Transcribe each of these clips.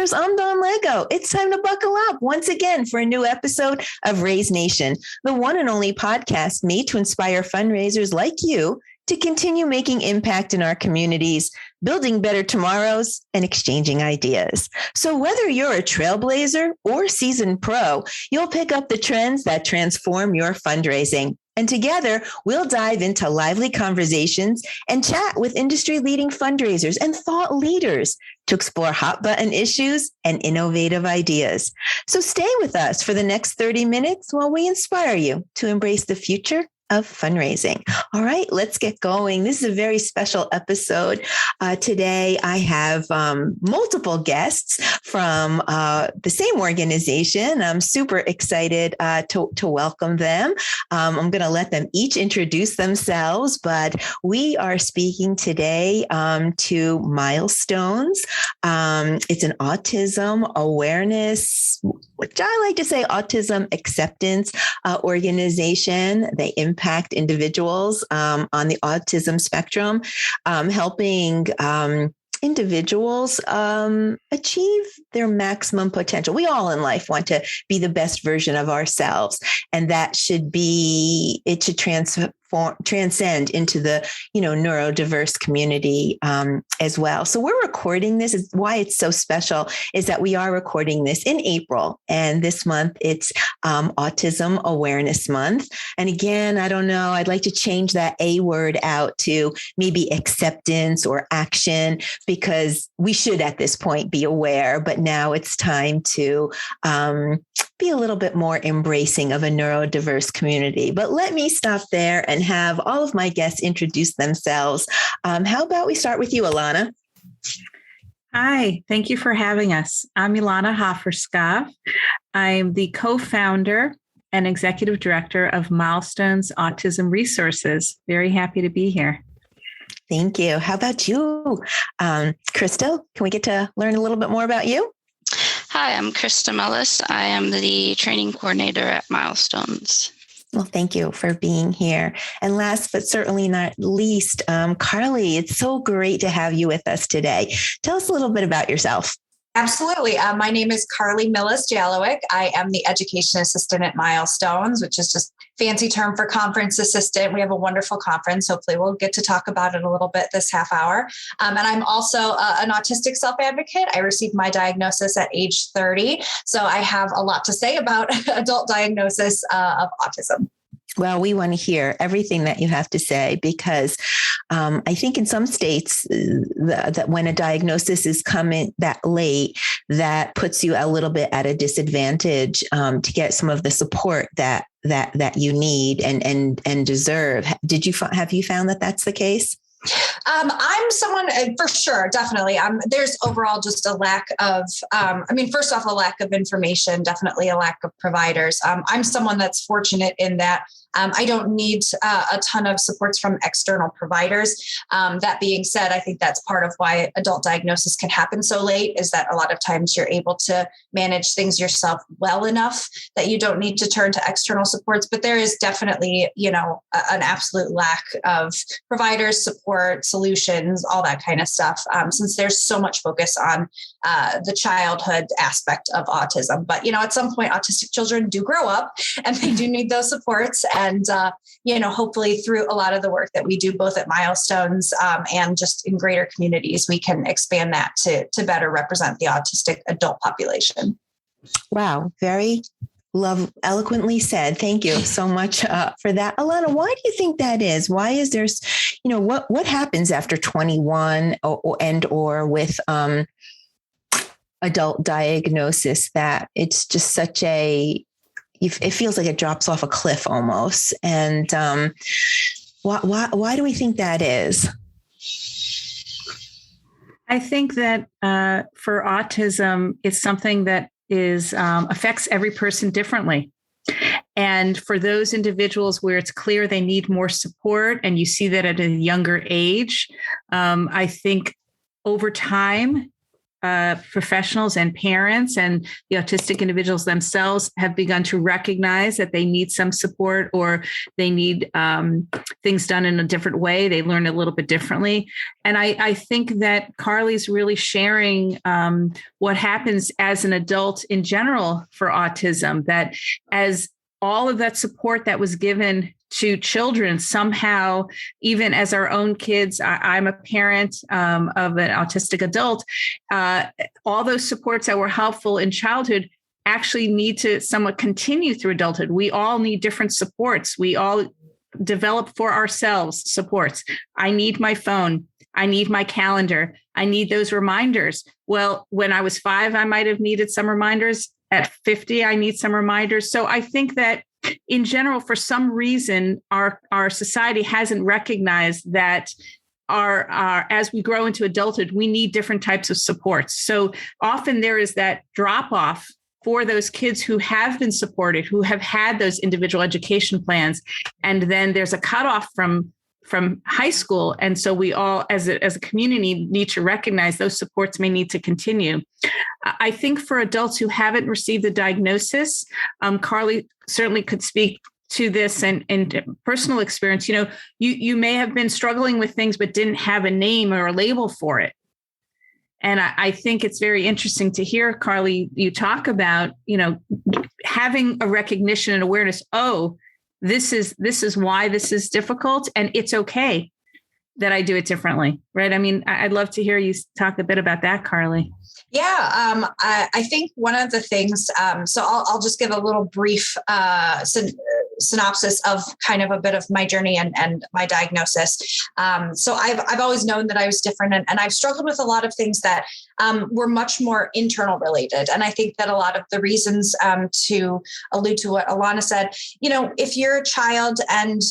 fundraisers, I'm Don Lego. It's time to buckle up once again for a new episode of Raise Nation, the one and only podcast made to inspire fundraisers like you to continue making impact in our communities, building better tomorrows, and exchanging ideas. So whether you're a trailblazer or seasoned pro, you'll pick up the trends that transform your fundraising. And together, we'll dive into lively conversations and chat with industry-leading fundraisers and thought leaders to explore hot-button issues and innovative ideas. So stay with us for the next 30 minutes while we inspire you to embrace the future of fundraising. All right, let's get going. This is a very special episode. Today, I have multiple guests from the same organization. I'm super excited to welcome them. I'm going to let them each introduce themselves, but we are speaking today to Milestones. It's an autism awareness, which I like to say autism acceptance organization. They impact individuals on the autism spectrum, helping individuals achieve their maximum potential. We all in life want to be the best version of ourselves, and that should be, it should transcend into the, neurodiverse community as well. So we're recording this. Is why it's so special is that we are recording this in April, and this month it's Autism Awareness Month. And again, I don't know, I'd like to change that A word out to maybe acceptance or action, because we should at this point be aware, but now it's time to be a little bit more embracing of a neurodiverse community. But let me stop there and have all of my guests introduce themselves. How about we start with you, Ilana? Hi, thank you for having us. I'm Ilana Hofferskov. I'm the co-founder and executive director of Milestones Autism Resources. Very happy to be here. Thank you. How about you? Christa, can we get to learn a little bit more about you? Hi, I'm Christa Mellis. I am the training coordinator at Milestones. Well, thank you for being here. And last but certainly not least, Carly, it's so great to have you with us today. Tell us a little bit about yourself. Absolutely. My name is Carly Millis-Jalowick. I am the education assistant at Milestones, which is just fancy term for conference assistant. We have a wonderful conference. Hopefully we'll get to talk about it a little bit this half hour. And I'm also an autistic self-advocate. I received my diagnosis at age 30. So I have a lot to say about adult diagnosis of autism. Well, we want to hear everything that you have to say, because I think in some states that when a diagnosis is coming that late, that puts you a little bit at a disadvantage to get some of the support that you need and deserve. Have you found that that's the case? I'm someone for sure, definitely. There's overall just a lack of, first off, a lack of information, definitely a lack of providers. I'm someone that's fortunate in that I don't need a ton of supports from external providers. That being said, I think that's part of why adult diagnosis can happen so late, is that a lot of times you're able to manage things yourself well enough that you don't need to turn to external supports. But there is definitely, an absolute lack of providers, support, solutions, all that kind of stuff, since there's so much focus on the childhood aspect of autism. But, at some point, autistic children do grow up and they do need those supports. And, hopefully through a lot of the work that we do both at Milestones and just in greater communities, we can expand that to better represent the autistic adult population. Wow. Very eloquently said. Thank you so much for that. Ilana, why do you think that is? Why is there, what happens after 21 or with adult diagnosis that it's just such it feels like it drops off a cliff almost. And why do we think that is? I think that for autism, it's something that affects every person differently. And for those individuals where it's clear they need more support, and you see that at a younger age, I think over time, professionals and parents and the autistic individuals themselves have begun to recognize that they need some support, or they need things done in a different way. They learn a little bit differently. And I think that Carly's really sharing what happens as an adult in general for autism, that as all of that support that was given to children somehow, even as our own kids, I'm a parent of an autistic adult, all those supports that were helpful in childhood actually need to somewhat continue through adulthood. We all need different supports. We all develop for ourselves supports. I need my phone. I need my calendar. I need those reminders. Well, when I was 5, I might have needed some reminders. At 50, I need some reminders. So I think that in general, for some reason, our society hasn't recognized that our as we grow into adulthood, we need different types of supports. So often there is that drop off for those kids who have been supported, who have had those individual education plans, and then there's a cutoff from high school. And so we all, as a community, need to recognize those supports may need to continue. I think for adults who haven't received the diagnosis, Carly certainly could speak to this and personal experience. You may have been struggling with things, but didn't have a name or a label for it. And I think it's very interesting to hear, Carly, you talk about, having a recognition and awareness. Oh, this is why this is difficult, and it's okay that I do it differently, right? I mean, I'd love to hear you talk a bit about that, Carly. Yeah, I think one of the things, so I'll just give a little brief synopsis of kind of a bit of my journey and my diagnosis. So I've always known that I was different, and I've struggled with a lot of things that were much more internal related. And I think that a lot of the reasons, to allude to what Ilana said, if you're a child and,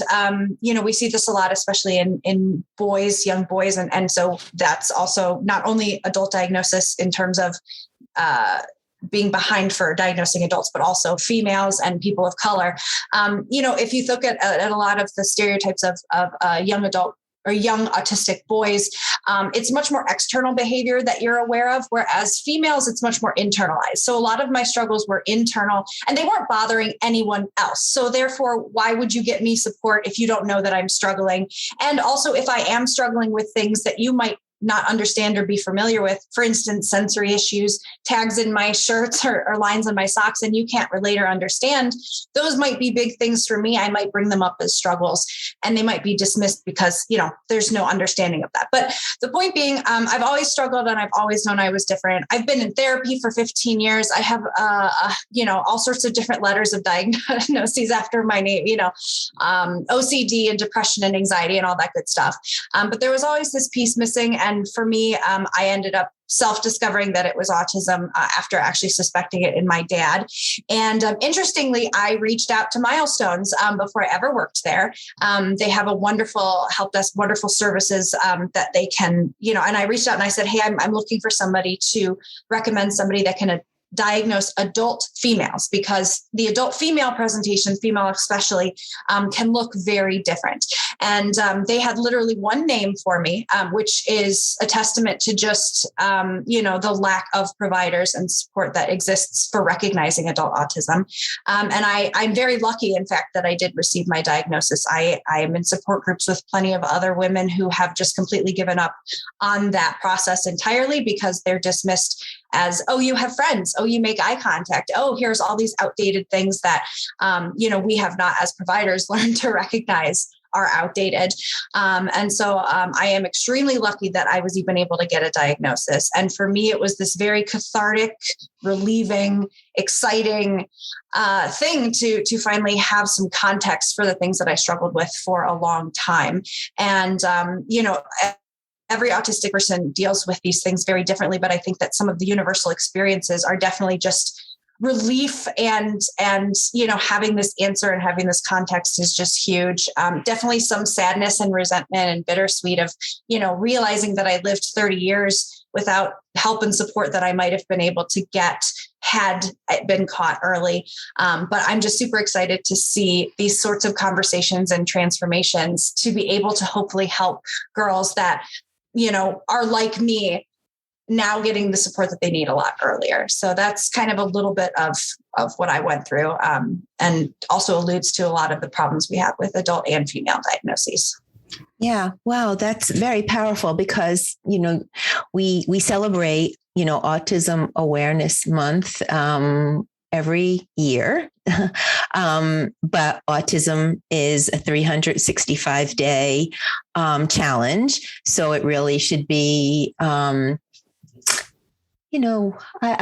we see this a lot, especially in boys, young boys. And so that's also not only adult diagnosis in terms of being behind for diagnosing adults, but also females and people of color. If you look at a lot of the stereotypes of young adult or young autistic boys, it's much more external behavior that you're aware of, whereas females, it's much more internalized. So a lot of my struggles were internal and they weren't bothering anyone else. So therefore, why would you get me support if you don't know that I'm struggling? And also, if I am struggling with things that you might not understand or be familiar with, for instance, sensory issues, tags in my shirts or lines on my socks, and you can't relate or understand, those might be big things for me. I might bring them up as struggles and they might be dismissed because, there's no understanding of that. But the point being, I've always struggled and I've always known I was different. I've been in therapy for 15 years. I have, all sorts of different letters of diagnoses after my name, OCD and depression and anxiety and all that good stuff. But there was always this piece missing. And for me, I ended up self-discovering that it was autism after actually suspecting it in my dad. And interestingly, I reached out to Milestones before I ever worked there. They have a wonderful help desk, wonderful services that they can, and I reached out and I said, hey, I'm looking for somebody to recommend somebody that can diagnose adult females, because the adult female presentation, female especially, can look very different. And they had literally one name for me, which is a testament to just, the lack of providers and support that exists for recognizing adult autism. And I'm very lucky, in fact, that I did receive my diagnosis. I am in support groups with plenty of other women who have just completely given up on that process entirely because they're dismissed as, oh, you have friends. Oh, you make eye contact. Oh, here's all these outdated things that, we have not as providers learned to recognize are outdated. And so I am extremely lucky that I was even able to get a diagnosis. And for me, it was this very cathartic, relieving, exciting thing to finally have some context for the things that I struggled with for a long time. And, every autistic person deals with these things very differently, but I think that some of the universal experiences are definitely just relief and having this answer and having this context is just huge. Definitely some sadness and resentment and bittersweet of, realizing that I lived 30 years without help and support that I might have been able to get had it been caught early. But I'm just super excited to see these sorts of conversations and transformations to be able to hopefully help girls that, are like me, now getting the support that they need a lot earlier. So that's kind of a little bit of what I went through, and also alludes to a lot of the problems we have with adult and female diagnoses. Yeah. Wow. That's very powerful because, we celebrate, Autism Awareness Month every year. But autism is a 365-day challenge. So it really should be, I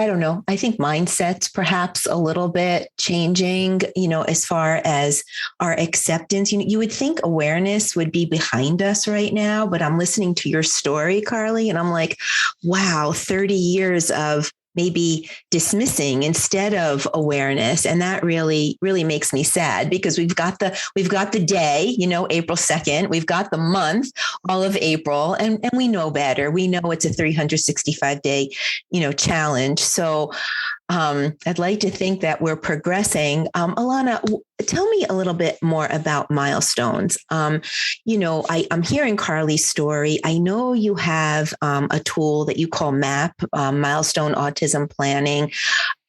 don't know. I think mindsets perhaps a little bit changing, as far as our acceptance. You would think awareness would be behind us right now, but I'm listening to your story, Carly, and I'm like, wow, 30 years of maybe dismissing instead of awareness. And that really, really makes me sad because we've got the day, April 2nd, we've got the month, all of April, and we know better. We know it's a 365-day, challenge. So I'd like to think that we're progressing. Ilana, tell me a little bit more about Milestones. I'm hearing Carly's story. I know you have a tool that you call MAP, Milestone Autism Planning.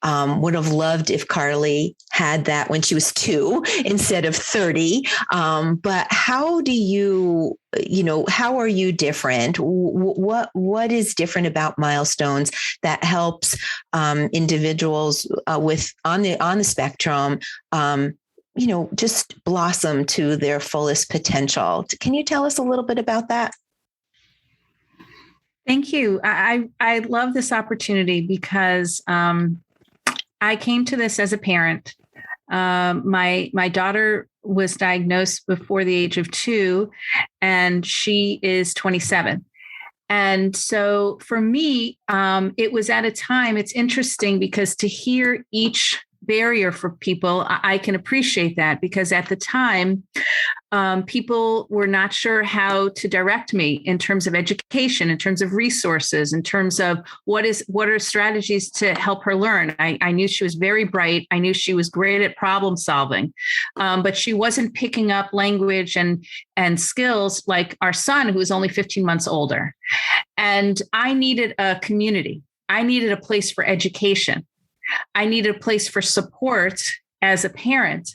Would have loved if Carly had that when she was 2 instead of 30. But how do you, how are you different? What is different about Milestones that helps individuals on the spectrum, just blossom to their fullest potential? Can you tell us a little bit about that? Thank you. I love this opportunity because I came to this as a parent. My daughter was diagnosed before the age of 2, and she is 27. And so for me, it was at a time, it's interesting because to hear each barrier for people, I can appreciate that because at the time, people were not sure how to direct me in terms of education, in terms of resources, in terms of what are strategies to help her learn. I knew she was very bright. I knew she was great at problem solving, but she wasn't picking up language and skills like our son, who was only 15 months older. And I needed a community. I needed a place for education. I needed a place for support as a parent.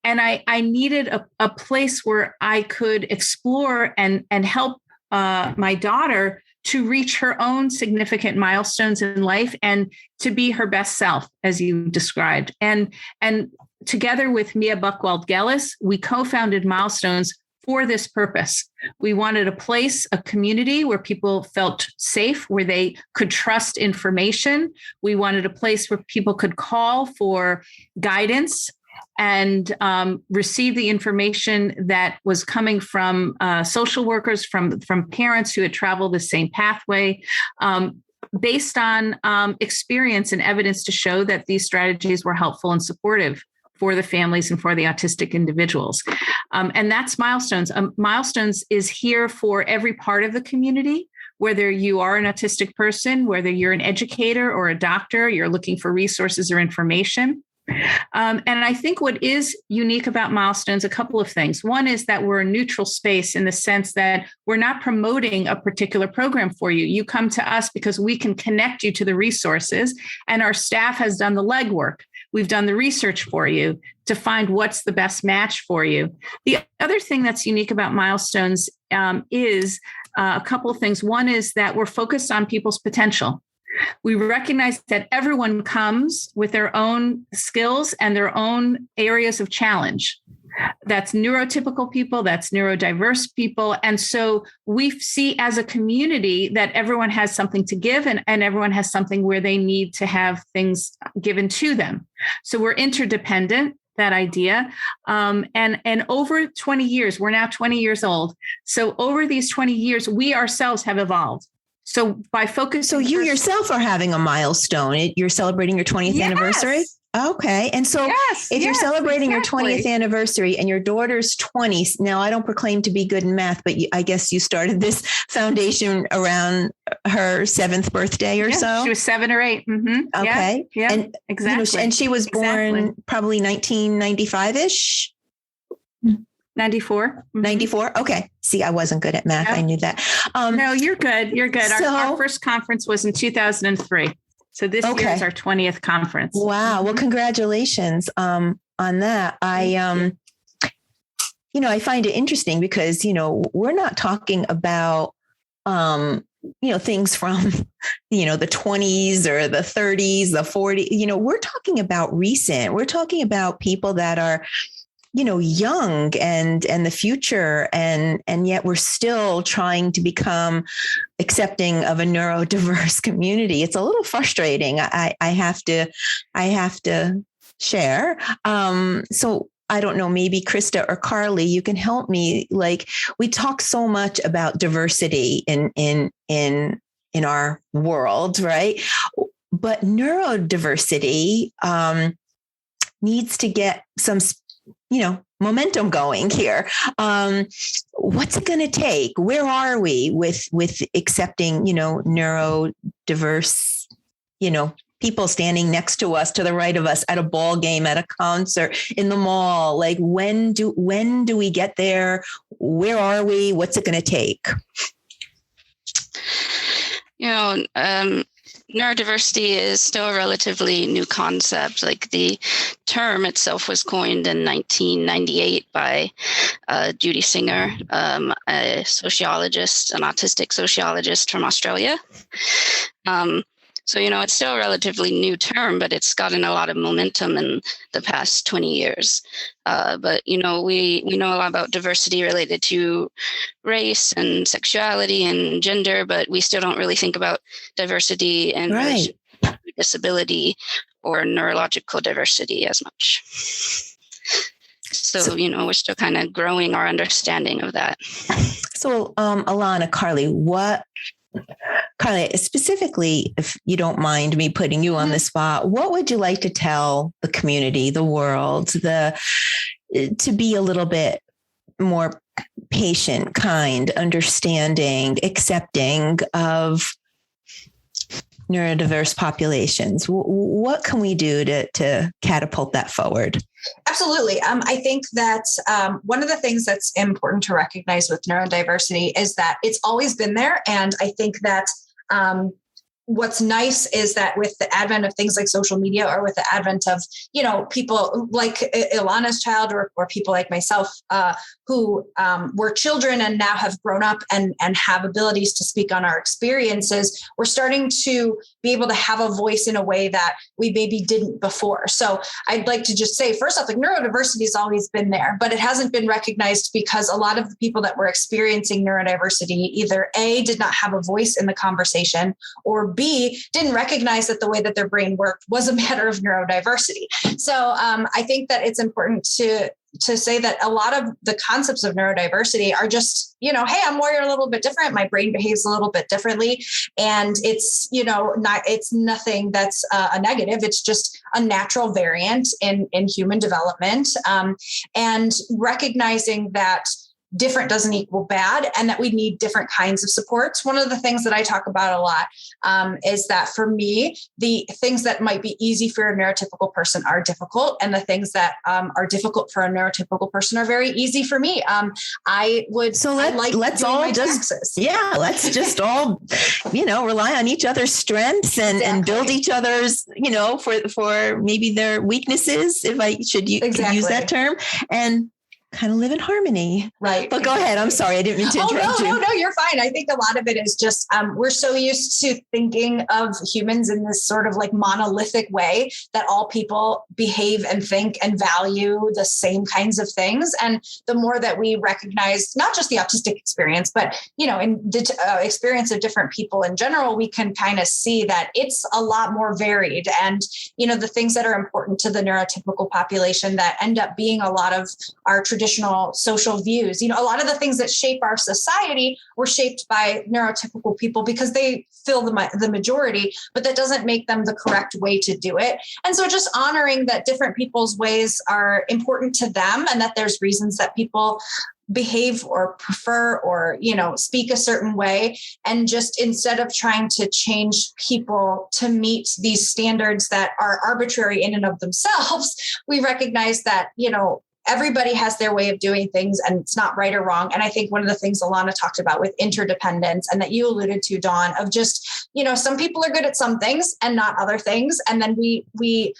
And I needed a place where I could explore and help my daughter to reach her own significant milestones in life and to be her best self, as you described. And together with Mia Buchwald-Gellis, we co-founded Milestones for this purpose. We wanted a place, a community where people felt safe, where they could trust information. We wanted a place where people could call for guidance and receive the information that was coming from social workers, from parents who had traveled the same pathway, based on experience and evidence to show that these strategies were helpful and supportive for the families and for the autistic individuals. And that's Milestones. Milestones is here for every part of the community, whether you are an autistic person, whether you're an educator or a doctor, you're looking for resources or information. And I think what is unique about Milestones, a couple of things. One is that we're a neutral space in the sense that we're not promoting a particular program for you. You come to us because we can connect you to the resources, and our staff has done the legwork. We've done the research for you to find what's the best match for you. The other thing that's unique about Milestones is a couple of things. One is that we're focused on people's potential. We recognize that everyone comes with their own skills and their own areas of challenge. That's neurotypical people, that's neurodiverse people. And so we see as a community that everyone has something to give and everyone has something where they need to have things given to them. So we're interdependent, that idea. And over 20 years, we're now 20 years old. So over these 20 years, we ourselves have evolved. So by focusing. So you yourself are having a milestone. You're celebrating your 20th anniversary? Okay. And so if you're celebrating your 20th anniversary and your daughter's 20, now I don't proclaim to be good in math, but I guess you started this foundation around her 7th birthday or so. She was 7 or 8. Mm-hmm. Okay. Yeah, and exactly. And she was born probably 1995-ish. 94. Mm-hmm. 94. Okay. See, I wasn't good at math. Yep. I knew that. No, you're good. You're good. Our first conference was in 2003. So this year is our 20th conference. Wow. Well, congratulations on that. I find it interesting because, we're not talking about, things from, the 20s or the 30s, the 40s, we're talking about we're talking about people that are, young and the future. And yet we're still trying to become accepting of a neurodiverse community. It's a little frustrating. I have to share. So I don't know, maybe Christa or Carly, you can help me. Like, we talk so much about diversity in our world, right? But neurodiversity needs to get some momentum going here. What's it going to take? Where are we with accepting, neurodiverse, people standing next to us, to the right of us, at a ball game, at a concert, in the mall? Like, when do we get there? Where are we? What's it going to take? Neurodiversity is still a relatively new concept. Like, the term itself was coined in 1998 by Judy Singer, a sociologist, an autistic sociologist from Australia. So, it's still a relatively new term, but it's gotten a lot of momentum in the past 20 years. But, we know a lot about diversity related to race and sexuality and gender, but we still don't really think about diversity and disability or neurological diversity as much. So, we're still kind of growing our understanding of that. So, Ilana, Carly, specifically, if you don't mind me putting you on the spot, what would you like to tell the community, the world, to be a little bit more patient, kind, understanding, accepting of neurodiverse populations? What can we do to catapult that forward? Absolutely. I think that one of the things that's important to recognize with neurodiversity is that it's always been there. And I think that what's nice is that with the advent of things like social media, or with the advent of, people like Ilana's child, or people like myself, who were children and now have grown up and have abilities to speak on our experiences, we're starting to be able to have a voice in a way that we maybe didn't before. So I'd like to just say, first off, like, neurodiversity has always been there, but it hasn't been recognized because a lot of the people that were experiencing neurodiversity either A, did not have a voice in the conversation, or B, didn't recognize that the way that their brain worked was a matter of neurodiversity. So I think that it's important to say that a lot of the concepts of neurodiversity are just, hey, I'm wired a little bit different. My brain behaves a little bit differently. And it's, it's nothing that's a negative. It's just a natural variant in human development. And recognizing that different doesn't equal bad, and that we need different kinds of supports. One of the things that I talk about a lot is that for me, the things that might be easy for a neurotypical person are difficult, and the things that are difficult for a neurotypical person are very easy for me. Let's all just all, rely on each other's strengths and build each other's, for maybe their weaknesses, if I should use that term, and kind of live in harmony. Right. But go ahead. I'm sorry. I didn't mean to interrupt you. No, you're fine. I think a lot of it is just, we're so used to thinking of humans in this sort of like monolithic way that all people behave and think and value the same kinds of things. And the more that we recognize not just the autistic experience, but, in the experience of different people in general, we can kind of see that it's a lot more varied. And, the things that are important to the neurotypical population that end up being a lot of our traditional social views. A lot of the things that shape our society were shaped by neurotypical people because they fill the majority, but that doesn't make them the correct way to do it. And so just honoring that different people's ways are important to them, and that there's reasons that people behave or prefer or, speak a certain way. And just instead of trying to change people to meet these standards that are arbitrary in and of themselves, we recognize that, everybody has their way of doing things and it's not right or wrong. And I think one of the things Ilana talked about with interdependence and that you alluded to, Dawn, of just, some people are good at some things and not other things. And then we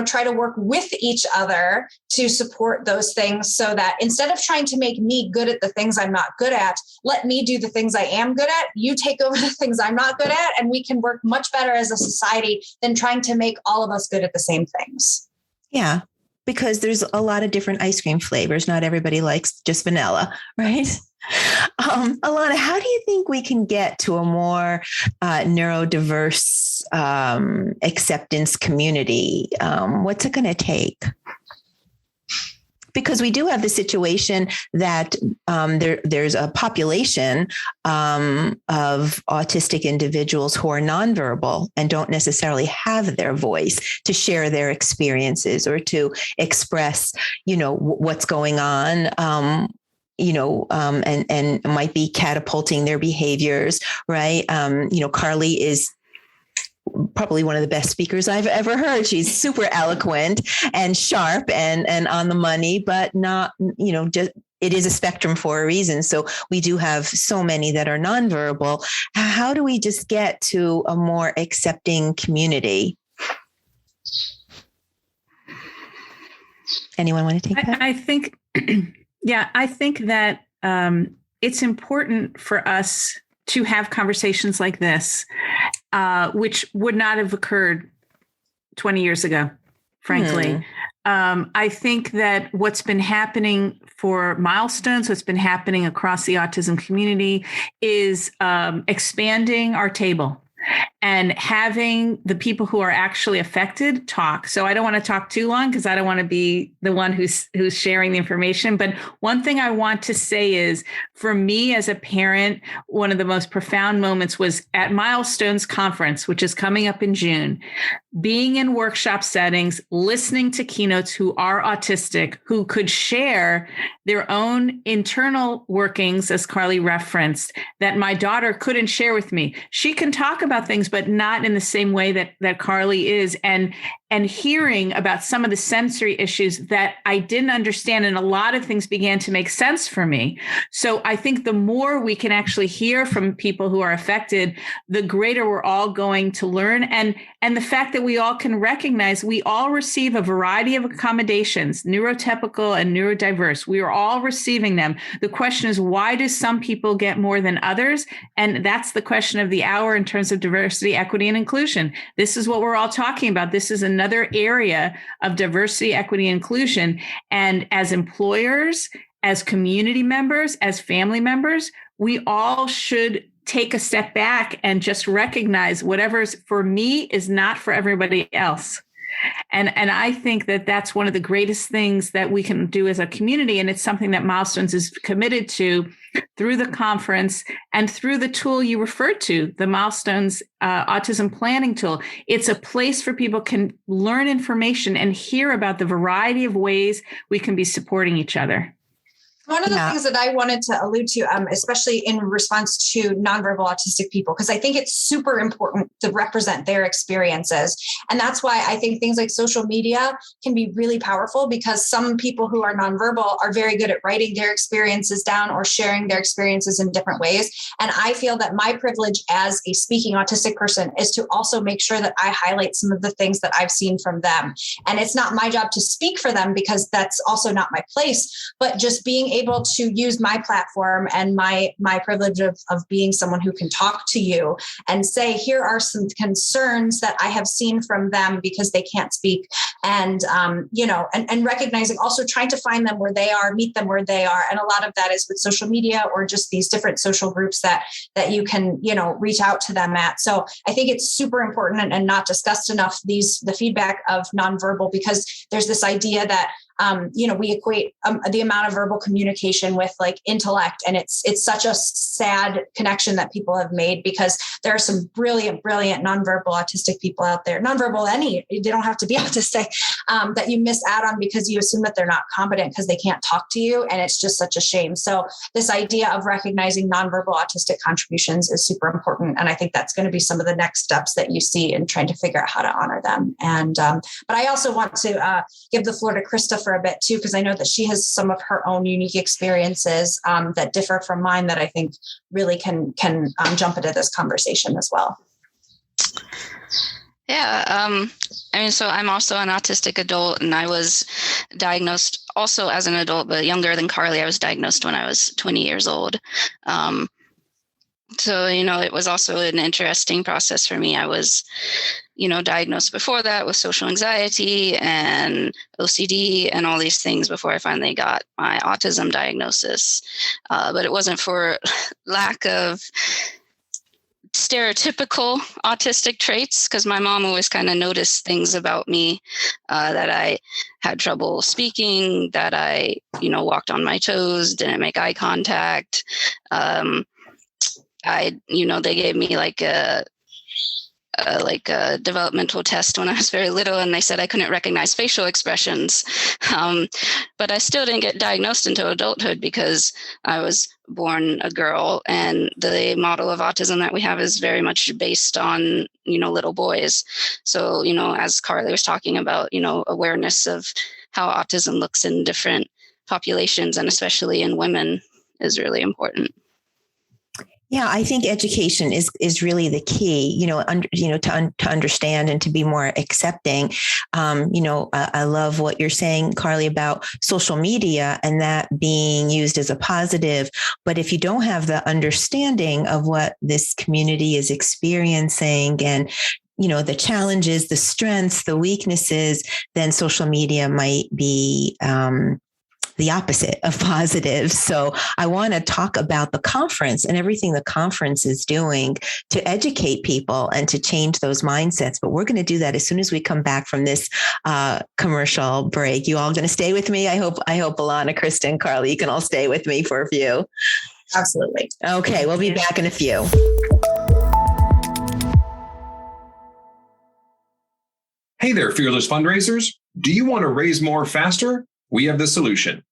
try to work with each other to support those things so that instead of trying to make me good at the things I'm not good at, let me do the things I am good at. You take over the things I'm not good at, and we can work much better as a society than trying to make all of us good at the same things. Yeah. Because there's a lot of different ice cream flavors. Not everybody likes just vanilla, right? Ilana, how do you think we can get to a more neurodiverse acceptance community? What's it going to take? Because we do have the situation that there's a population of autistic individuals who are nonverbal and don't necessarily have their voice to share their experiences or to express, what's going on. And might be catapulting their behaviors, right? Carly is probably one of the best speakers I've ever heard. She's super eloquent and sharp and on the money, but not, just it is a spectrum for a reason. So we do have so many that are nonverbal. How do we just get to a more accepting community? Anyone want to take that? I think, I think that it's important for us to have conversations like this, which would not have occurred 20 years ago, frankly. I think that what's been happening for Milestones, what's been happening across the autism community is expanding our table and having the people who are actually affected talk. So I don't want to talk too long because I don't want to be the one who's sharing the information. But one thing I want to say is, for me as a parent, one of the most profound moments was at Milestones conference, which is coming up in June, being in workshop settings, listening to keynotes who are autistic, who could share their own internal workings, as Carly referenced, that my daughter couldn't share with me. She can talk about things, but not in the same way that Carly is. And hearing about some of the sensory issues that I didn't understand, and a lot of things began to make sense for me. So I think the more we can actually hear from people who are affected, the greater we're all going to learn. And the fact that we all can recognize we all receive a variety of accommodations, neurotypical and neurodiverse. We are all receiving them. The question is, why do some people get more than others? And that's the question of the hour in terms of diversity, equity, and inclusion. This is what we're all talking about. This is another area of diversity, equity, and inclusion. And as employers, as community members, as family members, we all should take a step back and just recognize whatever's for me is not for everybody else. And I think that that's one of the greatest things that we can do as a community. And it's something that Milestones is committed to through the conference and through the tool you referred to, the Milestones autism planning tool. It's a place for people can learn information and hear about the variety of ways we can be supporting each other. One of the things that I wanted to allude to, especially in response to nonverbal autistic people, because I think it's super important to represent their experiences. And that's why I think things like social media can be really powerful, because some people who are nonverbal are very good at writing their experiences down or sharing their experiences in different ways. And I feel that my privilege as a speaking autistic person is to also make sure that I highlight some of the things that I've seen from them. And it's not my job to speak for them, because that's also not my place, but just being able to use my platform and my privilege of being someone who can talk to you and say, here are some concerns that I have seen from them because they can't speak. And, and recognizing, also trying to find them where they are, meet them where they are. And a lot of that is with social media or just these different social groups that you can, reach out to them at. So I think it's super important and not discussed enough, the feedback of nonverbal, because there's this idea that we equate the amount of verbal communication with like intellect. And it's such a sad connection that people have made, because there are some brilliant nonverbal autistic people out there, they don't have to be autistic, that you miss out on because you assume that they're not competent because they can't talk to you. And it's just such a shame. So this idea of recognizing nonverbal autistic contributions is super important. And I think that's going to be some of the next steps that you see in trying to figure out how to honor them. And, but I also want to give the floor to Christa for a bit too, because I know that she has some of her own unique experiences that differ from mine that I think really can jump into this conversation as well. Yeah. I mean, so I'm also an autistic adult, and I was diagnosed also as an adult, but younger than Carly. I was diagnosed when I was 20 years old. So, it was also an interesting process for me. I was, diagnosed before that with social anxiety and OCD and all these things before I finally got my autism diagnosis. But it wasn't for lack of stereotypical autistic traits, because my mom always kind of noticed things about me, that I had trouble speaking, that I, walked on my toes, didn't make eye contact. They gave me like a developmental test when I was very little, and they said I couldn't recognize facial expressions. But I still didn't get diagnosed until adulthood because I was born a girl, and the model of autism that we have is very much based on, little boys. So, as Carly was talking about, awareness of how autism looks in different populations, and especially in women, is really important. Yeah, I think education is really the key, to understand and to be more accepting. I love what you're saying, Carly, about social media and that being used as a positive. But if you don't have the understanding of what this community is experiencing and the challenges, the strengths, the weaknesses, then social media might be the opposite of positive. So I want to talk about the conference and everything the conference is doing to educate people and to change those mindsets. But we're going to do that as soon as we come back from this commercial break. You all going to stay with me? I hope Ilana, Christa, and Carly, you can all stay with me for a few. Absolutely. Okay, we'll be back in a few. Hey there, fearless fundraisers. Do you want to raise more faster? We have the solution.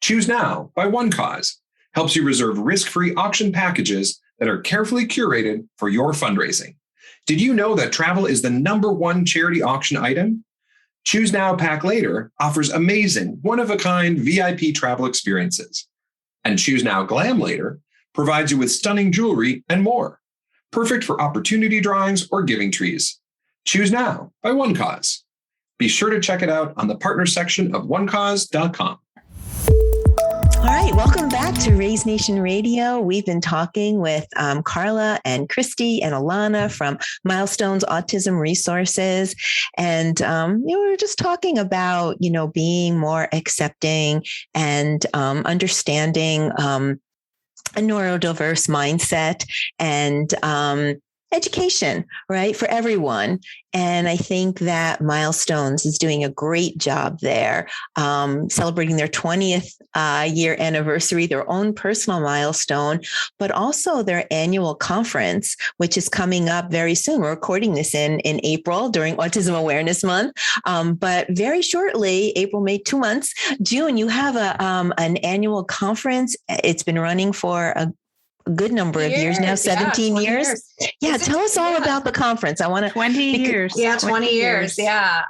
Choose Now by One Cause helps you reserve risk-free auction packages that are carefully curated for your fundraising. Did you know that travel is the #1 charity auction item? Choose Now Pack Later offers amazing, one-of-a-kind VIP travel experiences. And Choose Now Glam Later provides you with stunning jewelry and more. Perfect for opportunity drawings or giving trees. Choose Now by One Cause. Be sure to check it out on the partner section of onecause.com. All right, welcome back to Raise Nation Radio. We've been talking with Carla and Christy and Ilana from Milestones Autism Resources. And we were just talking about, being more accepting and understanding a neurodiverse mindset and education, right, for everyone. And I think that Milestones is doing a great job there, celebrating their 20th year anniversary, their own personal milestone, but also their annual conference, which is coming up very soon. We're recording this in April during Autism Awareness Month. But very shortly, April, May, 2 months, June, you have an annual conference. It's been running for a good number of years now, 17 years. Yeah, tell us all about the conference. I want to 20 years. Yeah, 20 years. Yeah.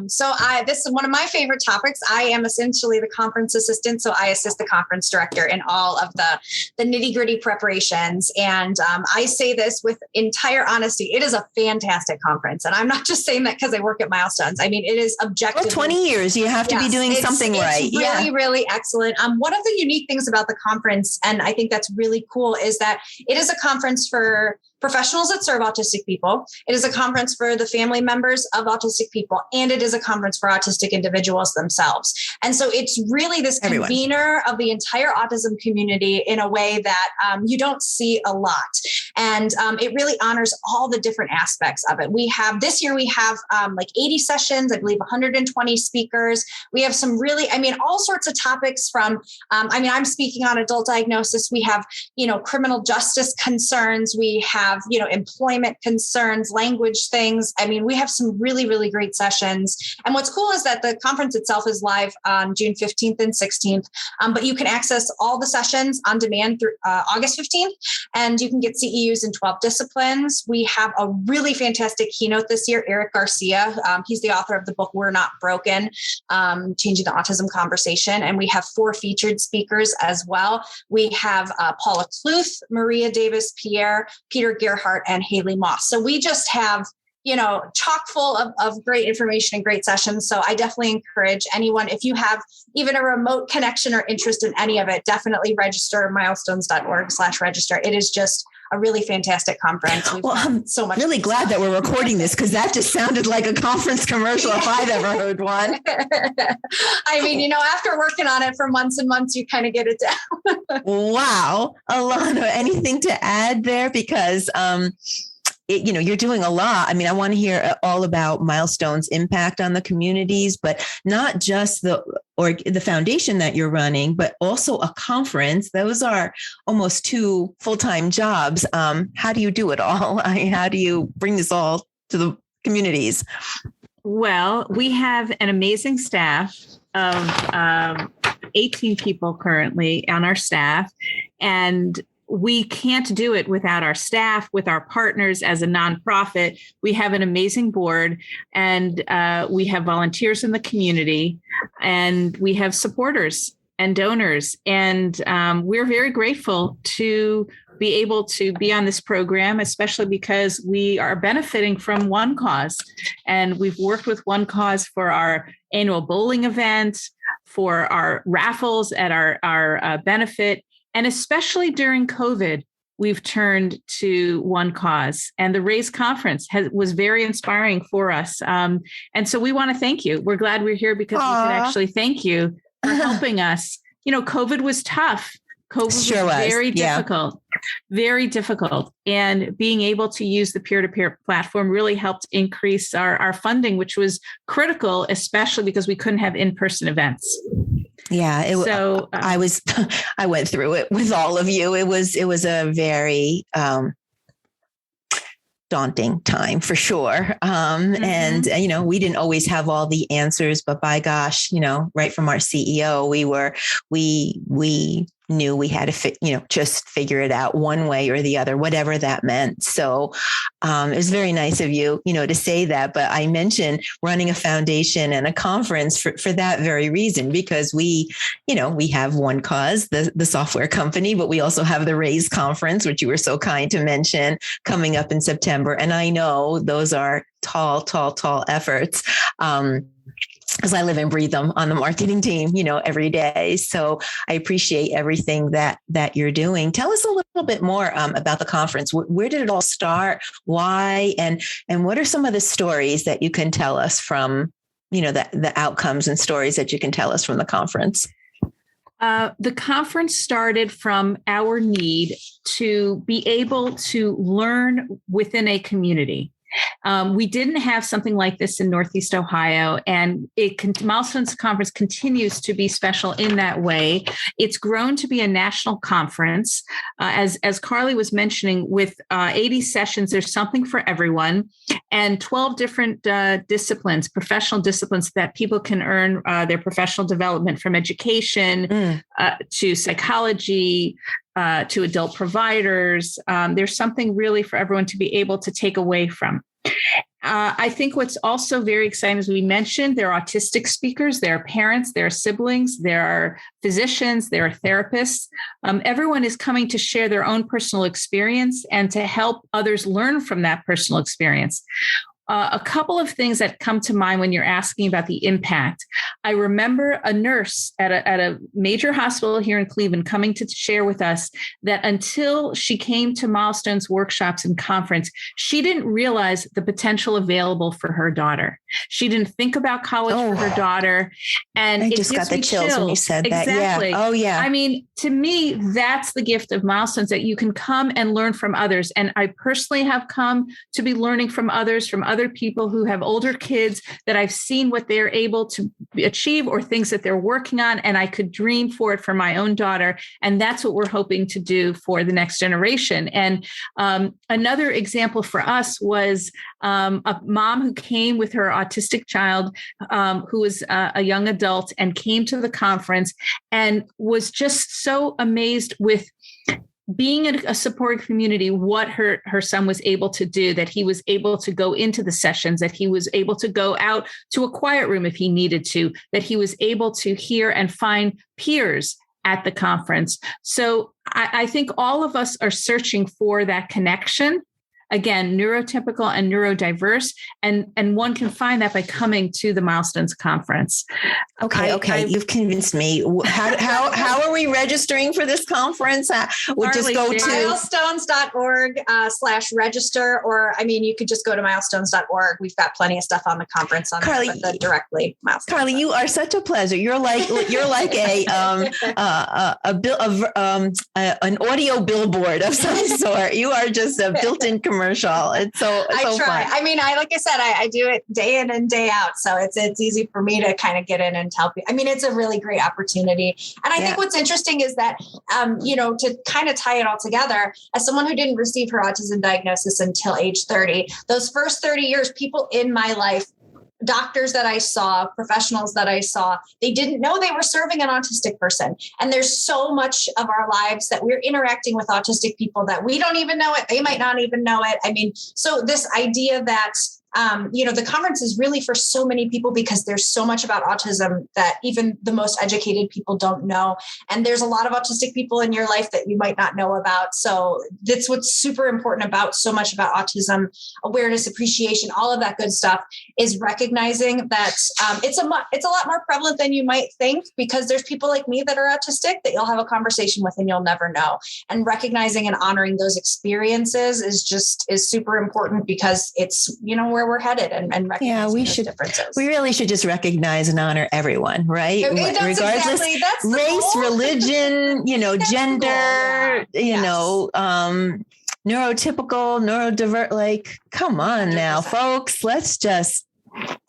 So this is one of my favorite topics. I am essentially the conference assistant. So I assist the conference director in all of the nitty-gritty preparations. And I say this with entire honesty. It is a fantastic conference. And I'm not just saying that because I work at Milestones. I mean, it is objective. Well, 20 years, you have to be doing something right. It's really, really excellent. One of the unique things about the conference, and I think that's really cool, is that it is a conference for professionals that serve autistic people. It is a conference for the family members of autistic people, and it is a conference for autistic individuals themselves. And so it's really this convener of the entire autism community in a way that you don't see a lot. And it really honors all the different aspects of it. This year we have like 80 sessions, I believe 120 speakers. We have some really, all sorts of topics from, I'm speaking on adult diagnosis. We have, criminal justice concerns. We have, employment concerns, language things. We have some really, really great sessions. And what's cool is that the conference itself is live on June 15th and 16th, but you can access all the sessions on demand through August 15th, and you can get CEU use in 12 disciplines. We have a really fantastic keynote this year, Eric Garcia. He's the author of the book, We're Not Broken, Changing the Autism Conversation. And we have 4 featured speakers as well. We have Paula Kluth, Maria Davis-Pierre, Peter Gerhardt, and Haley Moss. So we just have chock full of great information and great sessions. So I definitely encourage anyone, if you have even a remote connection or interest in any of it, definitely register milestones.org/register. It is just a really fantastic conference. Well, I'm so much really glad that we're recording this, because that just sounded like a conference commercial if I've ever heard one. I mean, after working on it for months and months, you kind of get it down. Wow. Ilana, anything to add there? Because you're doing a lot. I mean, I want to hear all about Milestones' impact on the communities, but not just the foundation that you're running, but also a conference. Those are almost 2 full-time jobs. How do you do it all? How do you bring this all to the communities? Well, we have an amazing staff of 18 people currently on our staff, and we can't do it without our staff, with our partners as a nonprofit. We have an amazing board, and we have volunteers in the community, and we have supporters and donors. And we're very grateful to be able to be on this program, especially because we are benefiting from One Cause. And we've worked with One Cause for our annual bowling event, for our raffles at our benefit. And especially during COVID, we've turned to One Cause, and the RAISE conference was very inspiring for us. And so we want to thank you. We're glad we're here because we can actually thank you for helping us. COVID was tough. COVID was very difficult, very difficult. And being able to use the peer-to-peer platform really helped increase our funding, which was critical, especially because we couldn't have in-person events. Yeah. I went through it with all of you. It was a very, daunting time for sure. And, we didn't always have all the answers, but by gosh, right from our CEO, we knew we had to, just figure it out one way or the other, whatever that meant. So it was very nice of you, to say that. But I mentioned running a foundation and a conference for that very reason, because we have One Cause, the software company, but we also have the RAISE conference, which you were so kind to mention, coming up in September. And I know those are tall efforts. Because I live and breathe them on the marketing team, every day. So I appreciate everything that you're doing. Tell us a little bit more about the conference. Where did it all start? Why? And what are some of the stories that you can tell us from, the outcomes and stories that you can tell us from the conference? The conference started from our need to be able to learn within a community. We didn't have something like this in Northeast Ohio, and Milestones Conference continues to be special in that way. It's grown to be a national conference. As Carly was mentioning, with 80 sessions, there's something for everyone, and 12 different disciplines, professional disciplines that people can earn their professional development, from education to psychology, to adult providers. There's something really for everyone to be able to take away from. I think what's also very exciting, as we mentioned, there are autistic speakers, there are parents, there are siblings, there are physicians, there are therapists. Everyone is coming to share their own personal experience and to help others learn from that personal experience. A couple of things that come to mind when you're asking about the impact. I remember a nurse at a major hospital here in Cleveland coming to share with us that until she came to Milestones workshops and conference, she didn't realize the potential available for her daughter. She didn't think about college for her daughter. And I it just got the chills when you said that. Exactly. Yeah. Oh, yeah. I mean, to me, that's the gift of Milestones, that you can come and learn from others. And I personally have come to be learning from others, from other people who have older kids, that I've seen what they're able to achieve or things that they're working on. And I could dream for it for my own daughter. And that's what we're hoping to do for the next generation. And another example for us was a mom who came with her autistic child, who was a young adult, and came to the conference and was just so amazed with being in a support community, what her son was able to do, that he was able to go into the sessions, that he was able to go out to a quiet room if he needed to, that he was able to hear and find peers at the conference. So I think all of us are searching for that connection. Again, neurotypical and neurodiverse, and one can find that by coming to the Milestones conference. Okay, you've convinced me. How are we registering for this conference? We'll just go to milestones.org/register, or you could just go to milestones.org. We've got plenty of stuff on the conference on Carly, there, but directly Milestones. Carly, you are such a pleasure. You're like an audio billboard of some sort. You are just a built-in commercial. It's so I try. fun. Like I said, I do it day in and day out. So it's easy for me to kind of get in and tell people. It's a really great opportunity. And I think what's interesting is that, to kind of tie it all together, as someone who didn't receive her autism diagnosis until age 30, those first 30 years, people in my life, doctors that I saw, professionals that I saw, they didn't know they were serving an autistic person. And there's so much of our lives that we're interacting with autistic people that we don't even know it. They might not even know it. So this idea that, the conference is really for so many people because there's so much about autism that even the most educated people don't know. And there's a lot of autistic people in your life that you might not know about. So that's what's super important about so much about autism, awareness, appreciation, all of that good stuff is recognizing that it's a lot more prevalent than you might think, because there's people like me that are autistic that you'll have a conversation with and you'll never know. And recognizing and honoring those experiences is super important, because it's, where we're headed, and recognizing those differences. We really should just recognize and honor everyone, right? Regardless, race, religion, gender, neurotypical, neurodiverse, come on 100%. Now, folks, let's just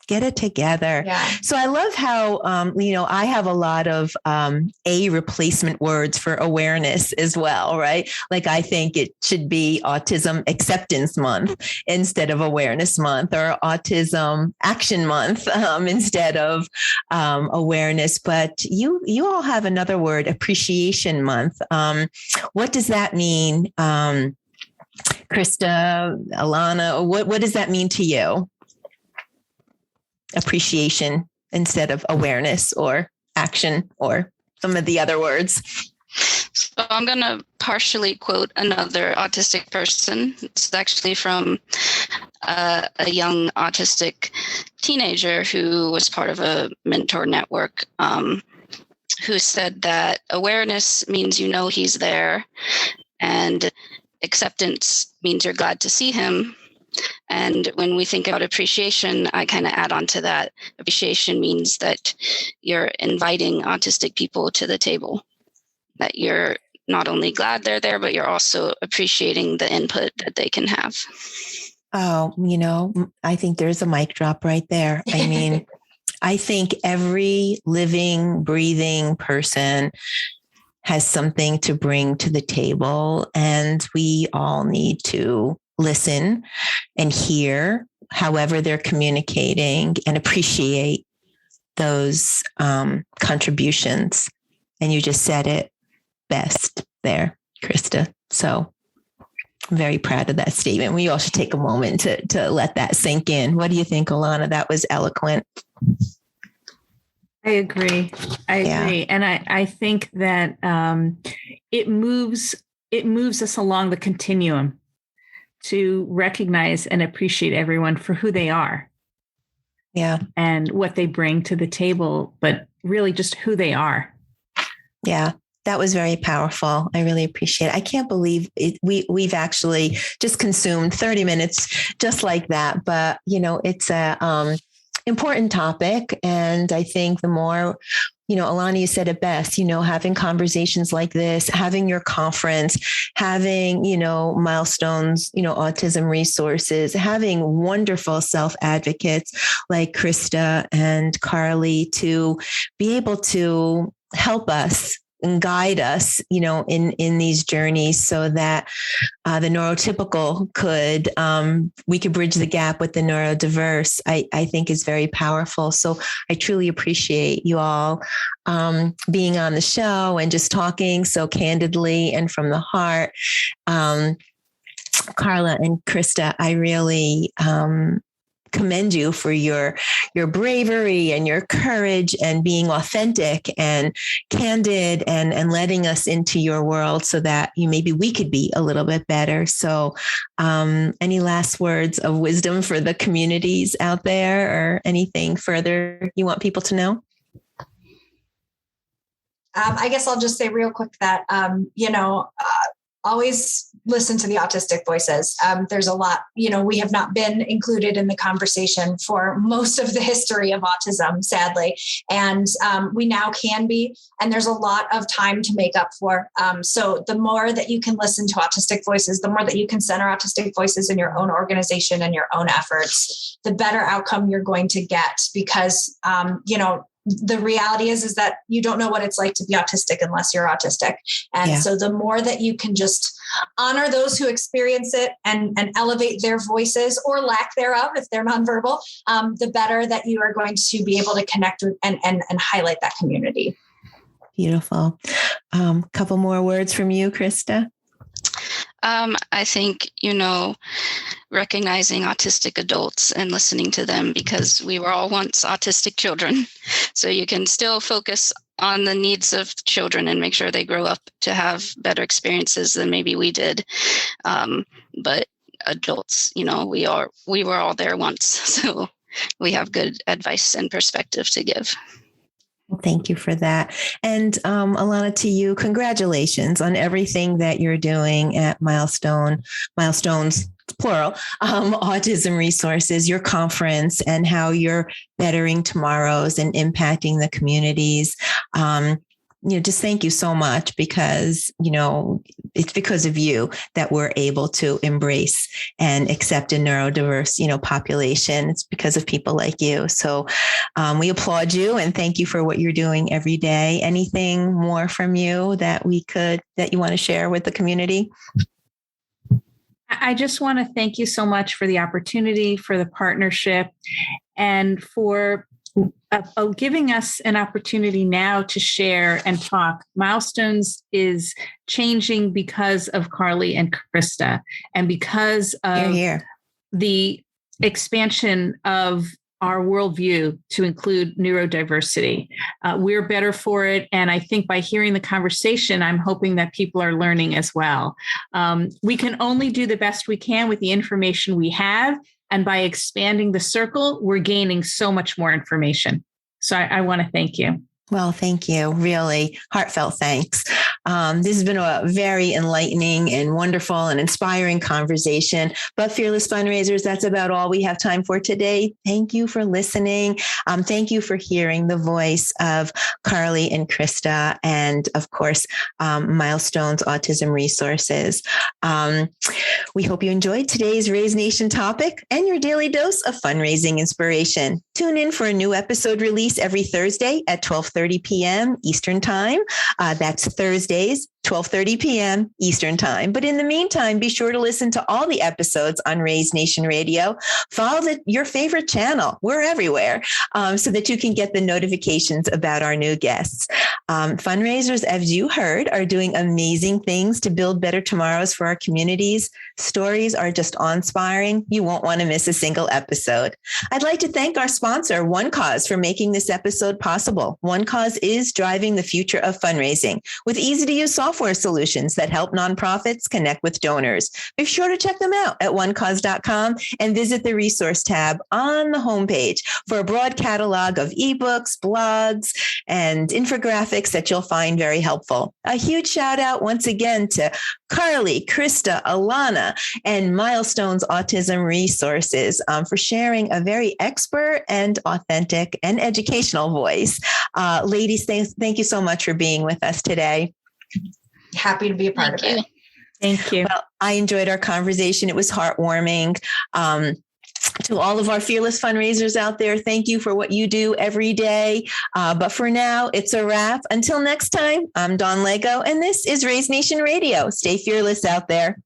get it together. Yeah. So I love how, I have a lot of A replacement words for awareness as well, right? Like I think it should be Autism Acceptance Month instead of Awareness Month, or Autism Action Month instead of awareness. But you all have another word, Appreciation Month. What does that mean? Christa, Ilana, what does that mean to you? Appreciation instead of awareness or action or some of the other words. So I'm going to partially quote another autistic person. It's actually from a young autistic teenager who was part of a mentor network, who said that awareness means he's there, and acceptance means you're glad to see him. And when we think about appreciation, I kind of add on to that. Appreciation means that you're inviting autistic people to the table, that you're not only glad they're there, but you're also appreciating the input that they can have. Oh, I think there's a mic drop right there. I think every living, breathing person has something to bring to the table, and we all need to listen and hear however they're communicating and appreciate those contributions. And you just said it best there, Christa. So I'm very proud of that statement. We all should take a moment to let that sink in. What do you think, Ilana? That was eloquent. I agree. And I think that it moves us along the continuum to recognize and appreciate everyone for who they are. Yeah. And what they bring to the table, but really just who they are. Yeah. That was very powerful. I really appreciate it. I can't believe it. We've actually just consumed 30 minutes just like that. But, it's a important topic. And I think the more, Ilana, you said it best, having conversations like this, having your conference, having, Milestones, autism resources, having wonderful self-advocates like Christa and Carly to be able to help us guide us, in these journeys so that the neurotypical we could bridge the gap with the neurodiverse, I think is very powerful. So I truly appreciate you all being on the show and just talking so candidly and from the heart. Carla and Christa, I really commend you for your bravery and your courage and being authentic and candid and letting us into your world so that maybe we could be a little bit better. So any last words of wisdom for the communities out there or anything further you want people to know? I guess I'll just say real quick that, always listen to the autistic voices. There's a lot, we have not been included in the conversation for most of the history of autism, sadly. And we now can be, and there's a lot of time to make up for. So the more that you can listen to autistic voices, the more that you can center autistic voices in your own organization and your own efforts, the better outcome you're going to get because, the reality is that you don't know what it's like to be autistic unless you're autistic. And so the more that you can just honor those who experience it and elevate their voices or lack thereof, if they're nonverbal, the better that you are going to be able to connect with and highlight that community. Beautiful. Couple more words from you, Christa. I think, recognizing autistic adults and listening to them because we were all once autistic children. So you can still focus on the needs of children and make sure they grow up to have better experiences than maybe we did. But adults, we were all there once. So we have good advice and perspective to give. Well, thank you for that. And Ilana, to you, congratulations on everything that you're doing at Milestones, plural, Autism Resources, your conference, and how you're bettering tomorrows and impacting the communities. Just thank you so much because, it's because of you that we're able to embrace and accept a neurodiverse, population. It's because of people like you. So we applaud you and thank you for what you're doing every day. Anything more from you that you want to share with the community? I just want to thank you so much for the opportunity, for the partnership, and for giving us an opportunity now to share and talk. Milestones is changing because of Carly and Christa and because of the expansion of our worldview to include neurodiversity. We're better for it. And I think by hearing the conversation, I'm hoping that people are learning as well. We can only do the best we can with the information we have. And by expanding the circle, we're gaining so much more information. So I want to thank you. Well, thank you. Really heartfelt thanks. This has been a very enlightening and wonderful and inspiring conversation. But Fearless Fundraisers, that's about all we have time for today. Thank you for listening. Thank you for hearing the voice of Carly and Christa and, of course, Milestones Autism Resources. We hope you enjoyed today's Raise Nation topic and your daily dose of fundraising inspiration. Tune in for a new episode release every Thursday at 12:30 p.m. Eastern Time. That's Thursdays, 12:30 p.m. Eastern Time. But in the meantime, be sure to listen to all the episodes on Raise Nation Radio. Follow your favorite channel. We're everywhere so that you can get the notifications about our new guests. Fundraisers, as you heard, are doing amazing things to build better tomorrows for our communities. Stories are just awe-inspiring. You won't want to miss a single episode. I'd like to thank our sponsor, One Cause, for making this episode possible. One Cause is driving the future of fundraising with easy-to-use software solutions that help nonprofits connect with donors. Be sure to check them out at onecause.com and visit the resource tab on the homepage for a broad catalog of ebooks, blogs, and infographics that you'll find very helpful. A huge shout out once again to Carly, Christa, Ilana, and Milestones Autism Resources for sharing a very expert and authentic and educational voice. Ladies, thank you so much for being with us today. Happy to be a part of it. Thank you. Well, I enjoyed our conversation. It was heartwarming. To all of our fearless fundraisers out there, thank you for what you do every day. But for now, it's a wrap. Until next time, I'm Dawn Lego, and this is Raise Nation Radio. Stay fearless out there.